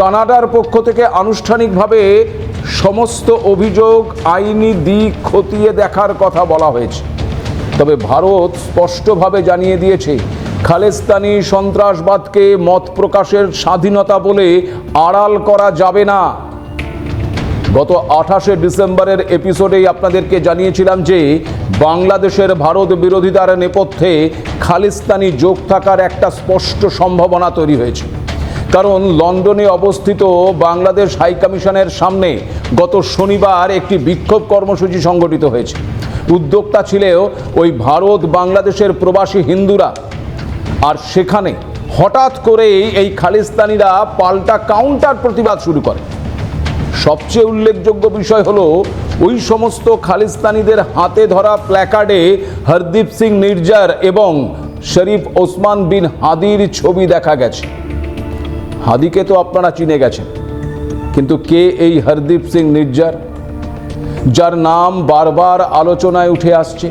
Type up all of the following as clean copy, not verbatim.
কানাডার পক্ষ থেকে আনুষ্ঠানিকভাবে সমস্ত অভিযোগ আইনি দিক খতিয়ে দেখার কথা বলা হয়েছে। তবে ভারত স্পষ্টভাবে জানিয়ে দিয়েছে, খালিস্তানি সন্ত্রাসবাদকে মত প্রকাশের স্বাধীনতা বলে আড়াল করা যাবে না। গত 28শে ডিসেম্বরের এপিসোডেই আপনাদেরকে জানিয়েছিলাম যে বাংলাদেশের ভারত বিরোধিতার নেপথ্যে খালিস্তানি যোগ থাকার একটা স্পষ্ট সম্ভাবনা তৈরি হয়েছে। কারণ লন্ডনে অবস্থিত বাংলাদেশ হাইকমিশনের সামনে গত শনিবার একটি বিক্ষোভ কর্মসূচি সংগঠিত হয়েছে। উদ্যোক্তা ছিল ওই ভারত বাংলাদেশের প্রবাসী হিন্দুরা। আর সেখানে হঠাৎ করেই এই খালিস্তানিরা পাল্টা কাউন্টার প্রতিবাদ শুরু করে। সবচেয়ে উল্লেখযোগ্য বিষয় হলো, ওই সমস্ত খালিস্তানিদের হাতে ধরা প্ল্যাকার্ডে হরদীপ সিং নির্জার এবং শরীফ ওসমান বিন হাদির ছবি দেখা গেছে। হাদিকে তো আপনারা চিনে গেছেন, কিন্তু কে এই হরদীপ সিং নির্জার, যার নাম বারবার আলোচনায় উঠে আসছে?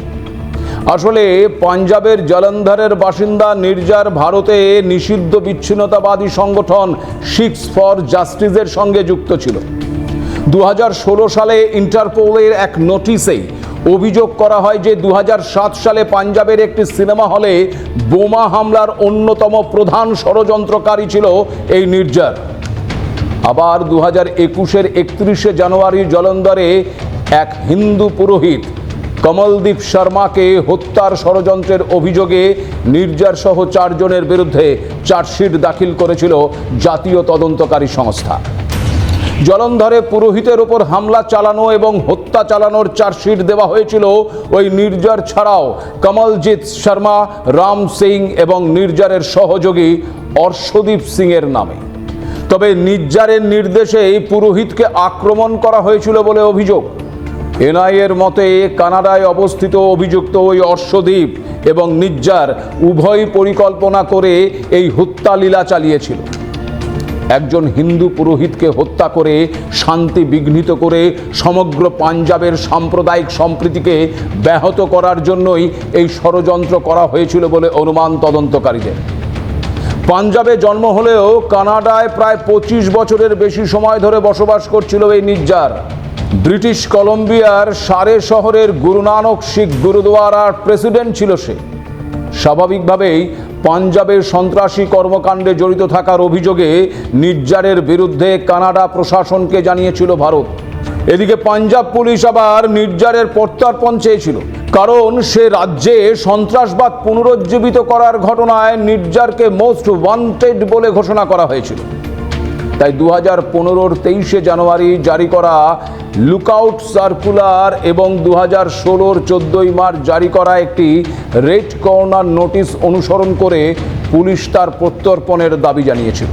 আসলে পাঞ্জাবের জলন্ধরের বাসিন্দা নির্জার ভারতে নিষিদ্ধ বিচ্ছিন্নতাবাদী সংগঠন শিখস ফর জাস্টিসের সঙ্গে যুক্ত ছিল। 2016 সালে ইন্টারপোলের এক নোটিশে অভিযোগ করা হয় যে 2007 সালে পাঞ্জাবের একটি সিনেমা হলে বোমা হামলার অন্যতম প্রধান ষড়যন্ত্রকারী ছিল এই নির্জার। আবার 2021-এর 31শে জানুয়ারি জলন্ধরে এক হিন্দু পুরোহিত কমলদীপ শর্মাকে হত্যার ষড়যন্ত্রের অভিযোগে নির্জার সহ 4 জনের বিরুদ্ধে চার্জশিট দাখিল করেছিল জাতীয় তদন্তকারী সংস্থা। জলন্ধরে পুরোহিতের ওপর হামলা চালানো এবং হত্যা চালানোর চার্জশিট দেওয়া হয়েছিল ওই নির্জার ছাড়াও কমলজিৎ শর্মা, রাম সিং এবং নির্জারের সহযোগী অর্শদীপ সিং এর নামে। তবে নির্জারের নির্দেশে এই পুরোহিতকে আক্রমণ করা হয়েছিল বলে অভিযোগ। এনআইএর মতে কানাডায় অবস্থিত অভিযুক্ত ওই অর্শদীপ এবং নির্জার উভয় পরিকল্পনা করে এই হত্যা লীলা চালিয়েছিল। একজন হিন্দু পুরোহিতকে হত্যা করে শান্তি বিঘ্নিত করে সমগ্র পাঞ্জাবের সাম্প্রদায়িক সম্প্রীতিকে ব্যাহত করার জন্যই এই ষড়যন্ত্র করা হয়েছিল বলে অনুমান তদন্তকারীদের। পাঞ্জাবে জন্ম হলেও কানাডায় প্রায় 25 বছরের বেশি সময় ধরে বসবাস করছিল এই নির্জার। ব্রিটিশ কলম্বিয়ার সারে শহরের গুরু নানক শিখ গুরুদুয়ারার প্রেসিডেন্ট ছিল সে। স্বাভাবিকভাবেই পাঞ্জাবের সন্ত্রাসী কর্মকাণ্ডে জড়িত থাকার অভিযোগে নির্জারের বিরুদ্ধে কানাডা প্রশাসনকে জানিয়েছিল ভারত। এদিকে পাঞ্জাব পুলিশ আবার নির্জারের প্রত্যর্পণ চেয়েছিল, কারণ সে রাজ্যে সন্ত্রাসবাদ পুনরুজ্জীবিত করার ঘটনায় নির্জারকে মোস্ট ওয়ান্টেড বলে ঘোষণা করা হয়েছিল। তাই 2015-র 23শে জানুয়ারি জারি করা লুকআউট সার্কুলার এবং 2016-র 14ই মার্চ জারি করা একটি রেড কর্নার নোটিশ অনুসরণ করে পুলিশ তার প্রত্যর্পণের দাবি জানিয়েছিল।